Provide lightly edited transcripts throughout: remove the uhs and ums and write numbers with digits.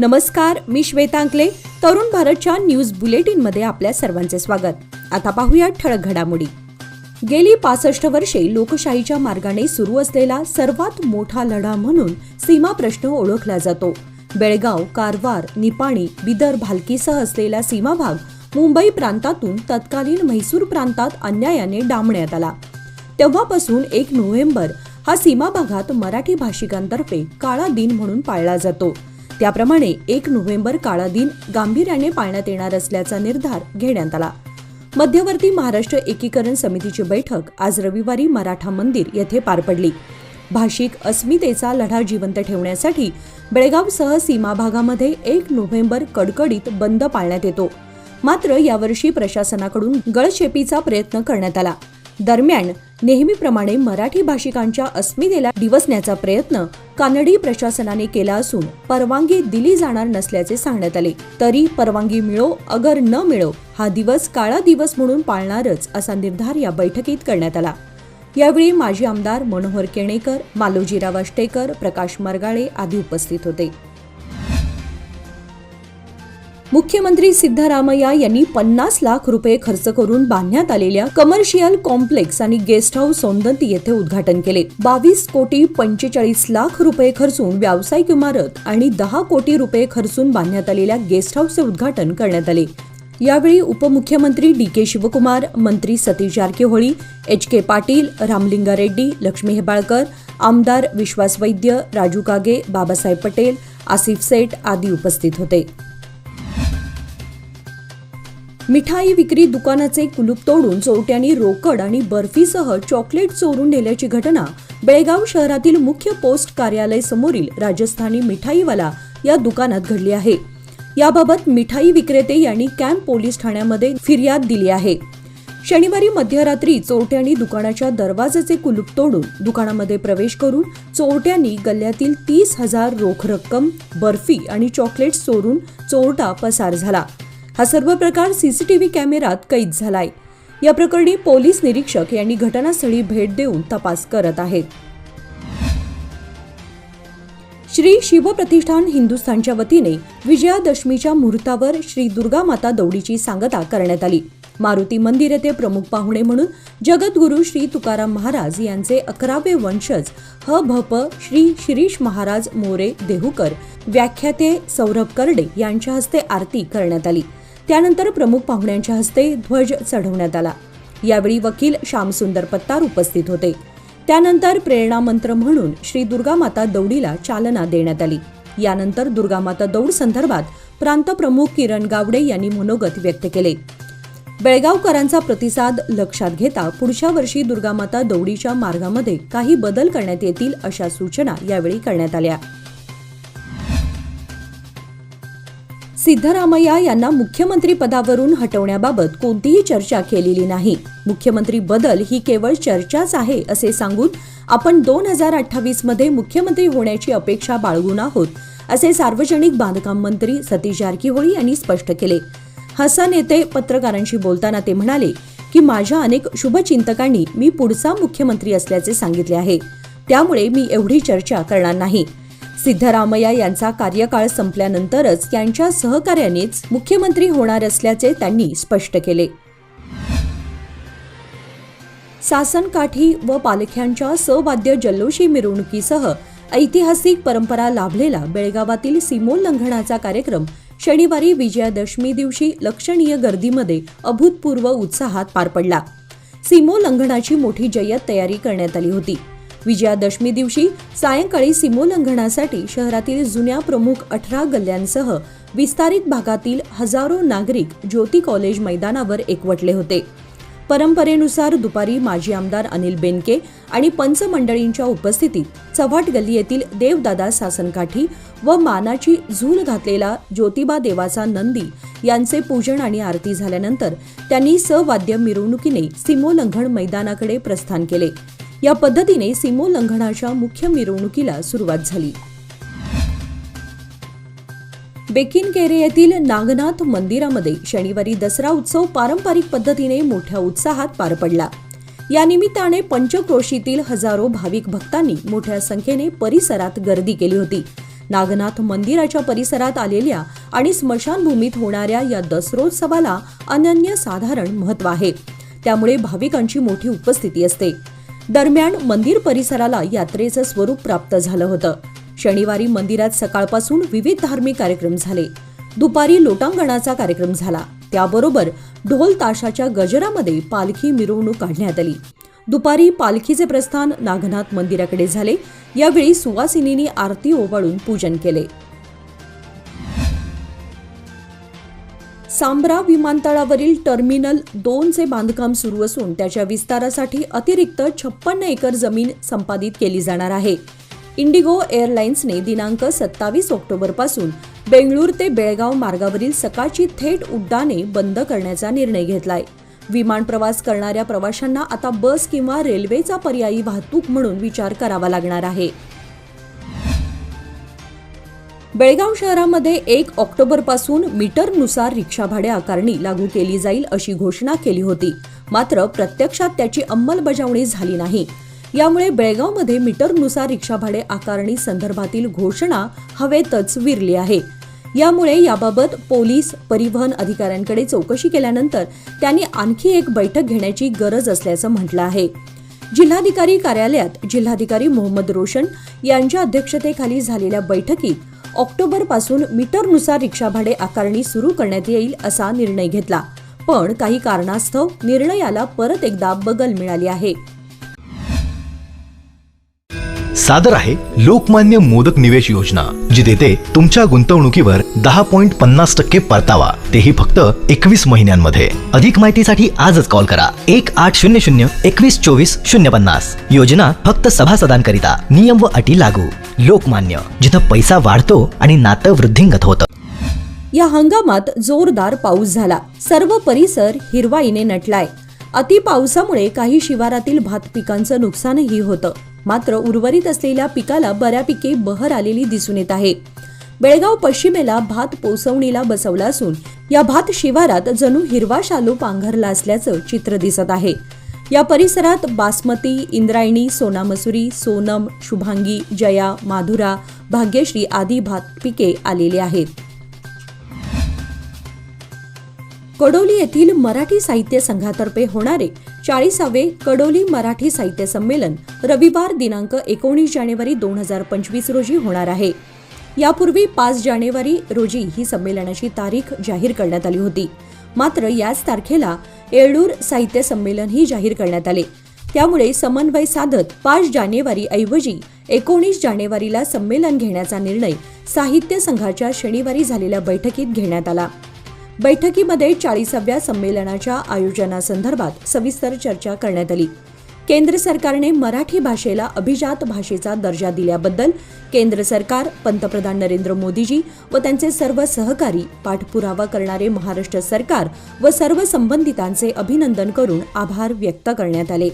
नमस्कार, मी श्वेता अंकले. तरुण भारतच्या न्यूज बुलेटिनमध्ये आपल्या सर्वांचे स्वागत. आता पाहूया ठळक घडामोडी. गेली 65 वर्षे लोकशाहीच्या मार्गाने सुरू असलेला सर्वात मोठा लढा म्हणून सीमा प्रश्न ओळखला जातो. बेळगाव, कारवार, निपाणी, बिदर, भालकीसह असलेला सीमा भाग मुंबई प्रांतातून तत्कालीन म्हैसूर प्रांतात अन्यायाने डांबण्यात आला. तेव्हापासून 1 नोव्हेंबर हा सीमा भागात मराठी भाषिकांतर्फे काळा दिन म्हणून पाळला जातो. त्याप्रमाणे 1 नोव्हेंबर काळा दिन गांभीर्याने पाळण्यात येणार असल्याचा निर्धार घेण्यात आला. मध्यवर्ती महाराष्ट्र एकीकरण समितीची बैठक आज रविवारी मराठा मंदिर येथे पार पडली. भाषिक अस्मितेचा लढा जिवंत ठेवण्यासाठी बेळगावसह सीमा भागामध्ये 1 नोव्हेंबर कडकडीत बंद पाळण्यात येतो. मात्र यावर्षी प्रशासनाकडून गळचेपीचा प्रयत्न करण्यात आला. दरम्यान नेहमीप्रमाणे मराठी भाषिकांच्या अस्मितेला डिवचण्याचा प्रयत्न कानडी प्रशासनाने केला असून परवानगी दिली जाणार नसल्याचे सांगण्यात आले. तरी परवानगी मिळो अगर न मिळो हा दिवस काळा दिवस म्हणून पाळणारच असा निर्धार या बैठकीत करण्यात आला. यावेळी माजी आमदार मनोहर केणेकर, मालोजीराव अष्टेकर, प्रकाश मरगाळे आदी उपस्थित होते. मुख्यमंत्री सिद्धरामय्या यांनी 50 लाख रुपये खर्च करून बांधण्यात आलेल्या कमर्शियल कॉम्प्लेक्स आणि गेस्ट हाऊस सौंदत्ती येथे उद्घाटन केले. 22 कोटी 45 लाख रुपये खर्चून व्यावसायिक इमारत आणि 10 कोटी रुपये खर्चून बांधण्यात आलेल्या गेस्ट हाऊसचे उद्घाटन करण्यात आले. यावेळी उपमुख्यमंत्री डी.के. शिवकुमार, मंत्री सतीश जारकिहोळी, एच.के. पाटील, रामलिंगा रेड्डी, लक्ष्मी हेबाळकर, आमदार विश्वास वैद्य, राजू कागे, बाबासाहेब पटेल, आसिफ सेठ आदी उपस्थित होते. मिठाई विक्री दुकानाचे कुलूप तोडून चोरट्यांनी रोकड आणि बर्फीसह चॉकलेट चोरून नेल्याची घटना बेळगाव शहरातील मुख्य पोस्ट कार्यालय समोरील राजस्थानी मिठाईवाला या दुकानात घडली आहे. याबाबत मिठाई विक्रेते यांनी कॅम्प पोलीस ठाण्यामध्ये फिर्याद दिली आहे. शनिवारी मध्यरात्री चोरट्यांनी दुकानाच्या दरवाजाचे कुलूप तोडून दुकानामध्ये प्रवेश करून चोरट्यांनी गल्ल्यातील 30,000 रोख रक्कम, बर्फी आणि चॉकलेट्स चोरून चोरटा पसार झाला. हा सर्व प्रकार सीसीटीव्ही कॅमेऱ्यात कैद झालाय. या प्रकरणी पोलीस निरीक्षक यांनी घटनास्थळी भेट देऊन तपास करत आहेत. श्री शिवप्रतिष्ठान हिंदुस्थानच्या वतीने विजयादशमीच्या मुहूर्तावर श्री दुर्गा माता दौडीची सांगता करण्यात आली. मारुती मंदिर येथे प्रमुख पाहुणे म्हणून जगद्गुरू श्री तुकाराम महाराज यांचे 11वे वंशज ह.भ.प. श्री शिरीष महाराज मोरे देहूकर, व्याख्याते सौरभ करडे यांच्या हस्ते आरती करण्यात आली. त्यानंतर प्रमुख पाहुण्यांच्या हस्ते ध्वज चढवण्यात आला. यावेळी वकील श्यामसुंदर पत्तार उपस्थित होते. त्यानंतर प्रेरणा मंत्र म्हणून श्री दुर्गा माता दौडीला चालना देण्यात आली. यानंतर दुर्गा माता दौड संदर्भात प्रांत प्रमुख किरण गावडे यांनी मनोगत व्यक्त केले. बेळगावकरांचा प्रतिसाद लक्षात घेता पुढच्या वर्षी दुर्गा माता दौडीच्या मार्गामध्ये काही बदल करण्यात येतील अशा सूचना यावेळी करण्यात आल्या. सिद्धरामय्या यांना मुख्यमंत्री पदावरून हटवण्याबाबत कोणतीही चर्चा केलेली नाही. मुख्यमंत्री बदल ही केवळ चर्चाच आहे असे सांगून आपण 2028 मध्ये मुख्यमंत्री होण्याची अपेक्षा बाळगून आहोत असे सार्वजनिक बांधकाम मंत्री सतीश जारकिहोळी यांनी स्पष्ट केले. हसन येथे पत्रकारांशी बोलताना ते म्हणाले की माझ्या अनेक शुभचिंतकांनी मी पुढचा मुख्यमंत्री असल्याचे सांगितले आहे, त्यामुळे मी एवढी चर्चा करणार नाही. सिद्धरामय्या यांचा कार्यकाळ संपल्यानंतरच त्यांच्या सहकार्यानेच मुख्यमंत्री होणार असल्याचे त्यांनी स्पष्ट केले. सासनकाठी व पालख्यांच्या सवाद्य जल्लोषी मिरवणुकीसह ऐतिहासिक परंपरा लाभलेला बेळगावातील सीमोल्लंघनाचा कार्यक्रम शनिवारी विजयादशमी दिवशी लक्षणीय गर्दीमध्ये अभूतपूर्व उत्साहात पार पडला. सीमोल्लंघनाची मोठी जय्यत तयारी करण्यात आली होती. विजयादशमी दिवशी सायंकाळी सीमोल्लंघनासाठी शहरातील जुन्या प्रमुख 18 गल्ल्यांसह विस्तारित भागातील हजारो नागरिक ज्योती कॉलेज मैदानावर एकवटले होते. परंपरेनुसार दुपारी माजी आमदार अनिल बेनके आणि पंच मंडळींच्या उपस्थितीत चव्हाट गल्ली येथील देवदादा सासनकाठी व मानाची झूल घातलेला ज्योतिबा देवाचा नंदी यांचे पूजन आणि आरती झाल्यानंतर त्यांनी सवाद्य मिरवणुकीने सीमोल्लंघन मैदानाकडे प्रस्थान केले. या पद्धतीने सीमोल्लंघनाच्या मुख्य मिरवणुकीला सुरुवात झाली. बेकिनकेरे येथील नागनाथ मंदिरामध्ये शनिवारी दसरा उत्सव पारंपरिक पद्धतीने मोठ्या उत्साहात पार पडला. या निमित्ताने पंचक्रोशीतील हजारो भाविक भक्तांनी मोठ्या संख्येने परिसरात गर्दी केली होती. नागनाथ मंदिराच्या परिसरात आलेल्या आणि स्मशानभूमीत होणाऱ्या या दसरोत्सवाला अनन्यसाधारण महत्त्व आहे. त्यामुळे भाविकांची मोठी उपस्थिती असते. दरम्यान मंदिर परिसराला यात्रेचं स्वरूप प्राप्त झालं होतं. शनिवारी मंदिरात सकाळपासून विविध धार्मिक कार्यक्रम झाले. दुपारी लोटांगणाचा कार्यक्रम झाला. त्याबरोबर ढोल ताशाच्या गजरामध्ये पालखी मिरवणूक काढण्यात आली. दुपारी पालखीचे प्रस्थान नागनाथ मंदिराकडे झाले. यावेळी सुवासिनींनी आरती ओवाळून पूजन केले. सांब्रा विमानतळावरील टर्मिनल 2 चे बांधकाम सुरू असून त्याच्या विस्तारासाठी अतिरिक्त 56 एकर जमीन संपादित केली जाणार आहे. इंडिगो एअरलाइन्सने दिनांक 27 ऑक्टोबरपासून बेंगळूर ते बेळगाव मार्गावरील सकाळची थेट उड्डाणे बंद करण्याचा निर्णय घेतलाय. विमान प्रवास करणाऱ्या प्रवाशांना आता बस किंवा रेल्वेचा पर्यायी वाहतूक म्हणून विचार करावा लागणार आहे. बेळगाव शहरामध्ये 1 ऑक्टोबरपासून मीटरनुसार रिक्षा भाडे आकारणी लागू केली जाईल अशी घोषणा केली होती. मात्र प्रत्यक्षात त्याची अंमलबजावणी झाली नाही. यामुळे बेळगावमध्ये मीटरनुसार रिक्षा भाडे आकारणी संदर्भातील घोषणा हवेतच विरली आहे. यामुळे याबाबत पोलीस परिवहन अधिकाऱ्यांकडे चौकशी केल्यानंतर त्यांनी आणखी एक बैठक घेण्याची गरज असल्याचं म्हटलं आहे. जिल्हाधिकारी कार्यालयात जिल्हाधिकारी मोहम्मद रोशन यांच्या अध्यक्षतेखाली झालेल्या बैठकीत ऑक्टोबरपासून मीटरनुसार रिक्षा भाडे आकारणी सुरू करण्यात येईल असा निर्णय घेतला. पण काही कारणास्तव निर्णयाला परत एकदा बगल मिळाली आहे. सादर आहे लोकमान्य मोदक निवेश योजना, जी देते तुमच्या गुंतवणुकीवर 10.50% परतावा, तेही फक्त 21 महिन्यांमध्ये. अधिक माहितीसाठी आजच कॉल करा 1800-2124-050. योजना फक्त सभासदांकरिता. नियम व अटी लागू. लोकमान्य, जिथं पैसा वाढतो आणि नातं वृद्धिंगत होतं. या हंगामात जोरदार पाऊस झाला. सर्व परिसर हिरवाईने नटलाय. अति पावसामुळे काही शिवारातील भात पिकांचं नुकसानही होतं. मात्र उर्वरित असलेल्या पिकाला बऱ्यापैकी बहर आलेली दिसून येत आहे. बेळगाव पश्चिमेला भात पोसवणीला बसवला असून या भात शिवारात जणू हिरवा शालू पांघरला असल्याचं चित्र दिसत आहे. या परिसरात बासमती, इंद्रायणी, सोना मसुरी, सोनम, शुभांगी, जया, माधुरा, भाग्यश्री आदी भात पिके आलेली आहेत. कडोली येथील मराठी साहित्य संघातर्फे होणारे 40वे कडोली मराठी साहित्य संमेलन रविवार दिनांक 19 जानेवारी 2025 रोजी होणार आहे. यापूर्वी 5 जानेवारी रोजी ही संमेलनाची तारीख जाहीर करण्यात आली होती. मात्र याच तारखेला येळूर साहित्य संमेलनही जाहीर करण्यात आले. त्यामुळे समन्वय साधत 5 जानेवारी ऐवजी 19 जानेवारीला संमेलन घेण्याचा निर्णय साहित्य संघाच्या शनिवारी झालेल्या बैठकीत घेण्यात आला. बैठकीमध्ये 40व्या संमेलनाच्या आयोजनासंदर्भात सविस्तर चर्चा करण्यात आली. केंद्र सरकारने मराठी भाषेला अभिजात भाषेचा दर्जा दिल्याबद्दल केंद्र सरकार, पंतप्रधान नरेंद्र मोदीजी व त्यांचे सर्व सहकारी, पाठपुरावा करणारे महाराष्ट्र सरकार व सर्व संबंधितांचे अभिनंदन करून आभार व्यक्त करण्यात आले.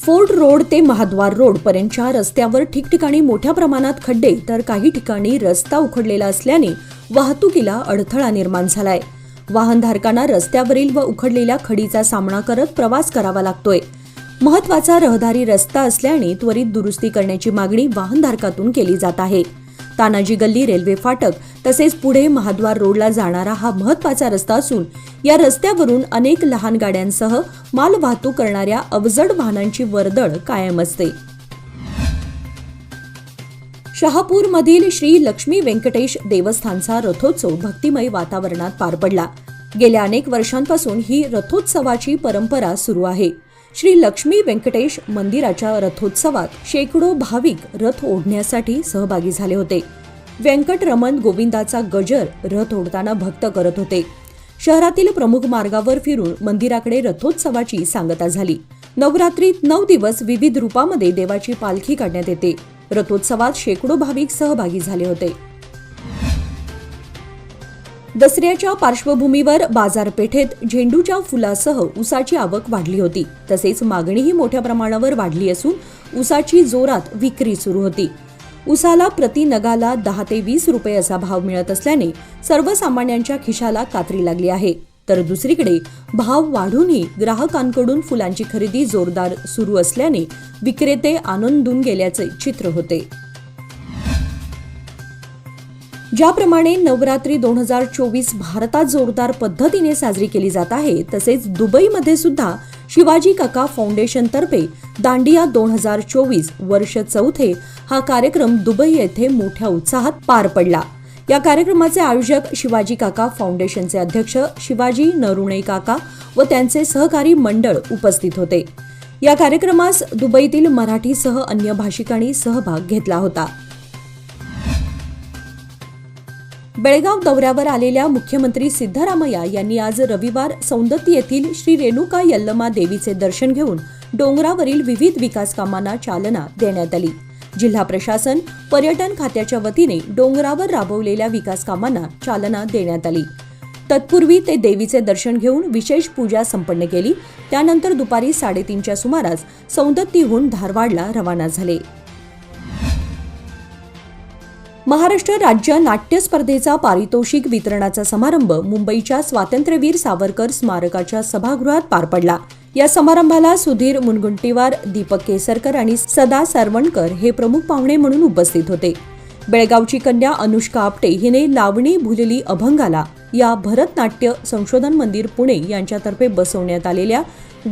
फोर्ड रोड ते महाद्वार रोड पर्यंतच्या रस्त्यावर ठिकठिकाणी मोठ्या प्रमाणात खड्डे तर काही ठिकाणी रस्ता उखडलेला असल्याने वाहतुकीला अडथळा निर्माण झालाय. वाहनधारकांना रस्त्यावरील व उखडलेल्या खडीचा सामना करत प्रवास करावा लागतोय. महत्वाचा रहदारी रस्ता असल्याने त्वरित दुरुस्ती करण्याची मागणी वाहनधारकातून केली जात आहे. तानाजी गल्ली रेल्वे फाटक तसेच पुढे महाद्वार रोडला जाणारा हा महत्वाचा रस्ता असून या रस्त्यावरून अनेक लहान गाड्यांसह माल वाहतूक करणाऱ्या अवजड वाहनांची वर्दळ कायम असते. शहापूरमधील श्री लक्ष्मी व्यंकटेश देवस्थानचा रथोत्सव भक्तिमय वातावरणात पार पडला. गेल्या अनेक वर्षांपासून ही रथोत्सवाची परंपरा सुरू आहे. श्री लक्ष्मी व्यंकटेश मंदिराच्या रथोत्सवात शेकडो भाविक रथ ओढण्यासाठी सहभागी झाले होते. व्यंकटरमण गोविंदाचा गजर रथ ओढताना भक्त करत होते. शहरातील प्रमुख मार्गावर फिरून मंदिराकडे रथोत्सवाची सांगता झाली. नवरात्रीत 9 दिवस विविध रूपामध्ये देवाची पालखी काढण्यात येते. रथोत्सवात शेकडो भाविक सहभागी झाले होते. दसऱ्याच्या पार्श्वभूमीवर बाजारपेठेत झेंडूच्या फुलासह ऊसाची आवक वाढली होती. तसेच मागणीही मोठ्या प्रमाणावर वाढली असून ऊसाची जोरात विक्री सुरू होती. ऊसाला प्रति नगाला 10 ते 20 रुपये असा भाव मिळत असल्याने सर्वसामान्यांच्या खिशाला कात्री लागली आहे. तर दुसरीकडे भाव वाढूनही ग्राहकांकडून फुलांची खरेदी जोरदार सुरू असल्याने विक्रेते आनंदून गेल्याचे चित्र होते. ज्याप्रमाणे नवरात्री 2024 भारतात जोरदार पद्धतीने साजरी केली जात आहे, तसेच दुबईमध्ये सुद्धा शिवाजी काका फाउंडेशनतर्फे दांडिया 2024 वर्ष चौथे हा कार्यक्रम दुबई येथे मोठ्या उत्साहात पार पडला। या कार्यक्रमाचे आयोजक शिवाजी काका फाउंडेशनचे अध्यक्ष शिवाजी नरुणे काका व त्यांचे सहकारी मंडळ उपस्थित होते। या कार्यक्रमास दुबईतील मराठीसह अन्य भाषिकांनी सहभाग घेतला होता। बेळगाव दौऱ्यावर आलेल्या मुख्यमंत्री सिद्धरामय्या यांनी आज रविवार सौंदत्ती येथील श्री रेणुका यल्लमा देवीचे दर्शन घेऊन डोंगरावरील विविध विकास कामांना चालना देण्यात आली। जिल्हा प्रशासन पर्यटन खात्याच्या वतीने डोंगरावर राबवलेल्या विकास कामांना चालना देण्यात आली। तत्पूर्वी ते देवीचे दर्शन घेऊन विशेष पूजा संपन्न केली। त्यानंतर दुपारी 3:30च्या सुमारास सौंदत्तीहून धारवाडला रवाना झाले। महाराष्ट्र राज्य नाट्य स्पर्धेचा पारितोषिक वितरणाचा समारंभ मुंबईच्या स्वातंत्र्यवीर सावरकर स्मारकाच्या सभागृहात पार पडला। या समारंभाला सुधीर मुनगंटीवार, दीपक केसरकर आणि सदा सरवणकर हे प्रमुख पाहुणे म्हणून उपस्थित होते। बेळगावची कन्या अनुष्का आपटे हिने लावणी भुलली अभंगाला या भरतनाट्य संशोधन मंदिर पुणे यांच्यातर्फे बसवण्यात आलेल्या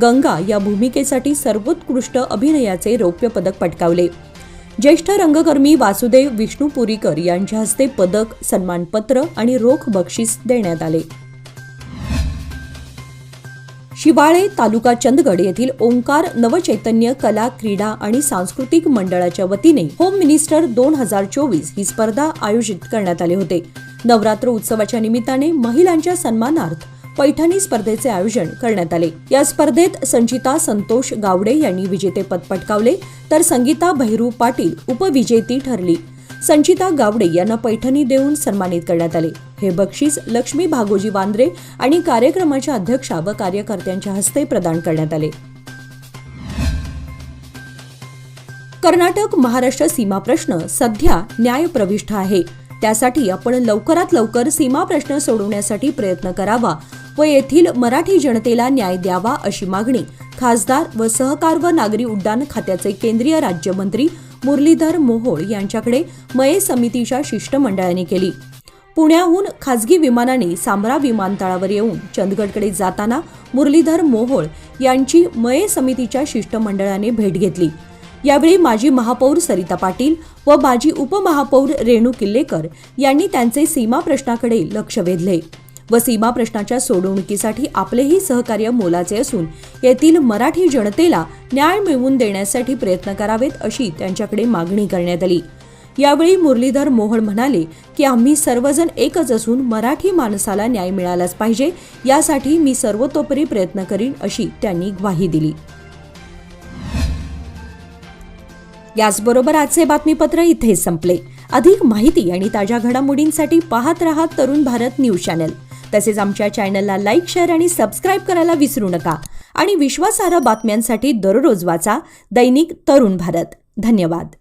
गंगा या भूमिकेसाठी सर्वोत्कृष्ट अभिनयाचे रौप्य पदक पटकावले। ज्येष्ठ रंगकर्मी वासुदेव विष्णुपुरीकर यांच्या हस्ते पदक, सन्मानपत्र आणि रोख बक्षीस देण्यात आले। शिवाळे तालुका चंदगड येथील ओंकार नवचैतन्य कला, क्रीडा आणि सांस्कृतिक मंडळाच्या वतीने होम मिनिस्टर 2024 ही स्पर्धा आयोजित करण्यात आले होते। नवरात्र उत्सवाच्या निमित्ताने महिलांच्या सन्मानार्थ पैठणी स्पर्धेचे आयोजन करण्यात आले। या स्पर्धेत संचिता संतोष गावडे यांनी विजेतेपद पटकावले, तर संगीता भैरू पाटील उपविजेती ठरली। संचिता गावडे यांना पैठणी देऊन सन्मानित करण्यात आले। हे बक्षीस लक्ष्मी भागोजी वांद्रे आणि कार्यक्रमाच्या अध्यक्षा व कार्यकर्त्यांच्या हस्ते प्रदान करण्यात आले। कर्नाटक महाराष्ट्र सीमा प्रश्न सध्या न्यायप्रविष्ट आहे। त्यासाठी आपण लवकरात लवकर सीमा प्रश्न सोडवण्यासाठी प्रयत्न करावा व येथील मराठी जनतेला न्याय द्यावा अशी मागणी खासदार व सहकार व नागरी उड्डाण खात्याचे केंद्रीय राज्यमंत्री मुरलीधर मोहोळ यांच्याकडे मये समितीच्या शिष्टमंडळाने केली। पुण्याहून खासगी विमानाने सांब्रा विमानतळावर येऊन चंदगडकडे जाताना मुरलीधर मोहोळ यांची मये समितीच्या शिष्टमंडळाने भेट घेतली। यावेळी माजी महापौर सरिता पाटील व माजी उपमहापौर रेणू किल्लेकर यांनी त्यांचे सीमा प्रश्नाकडे लक्ष वेधले व सीमा प्रश्नाच्या सोडवणुकीसाठी आपलेही सहकार्य मोलाचे असून येथील मराठी जनतेला न्याय मिळवून देण्यासाठी प्रयत्न करावेत अशी त्यांच्याकडे मागणी करण्यात आली। यावेळी मुरलीधर मोहोळ म्हणाले की आम्ही सर्वजण एकच असून मराठी माणसाला न्याय मिळालाच पाहिजे, यासाठी मी सर्वतोपरी प्रयत्न करीन अशी त्यांनी ग्वाही दिली। याचबरोबर आजचे बातमीपत्र इथे संपले। अधिक माहिती आणि ताज्या घडामोडींसाठी पाहत रहा तरुण भारत न्यूज चॅनल। तसेच आमच्या चॅनलला लाईक, शेअर आणि सबस्क्राईब करायला विसरू नका आणि विश्वासार्ह बातम्यांसाठी दररोज वाचा दैनिक तरुण भारत। धन्यवाद।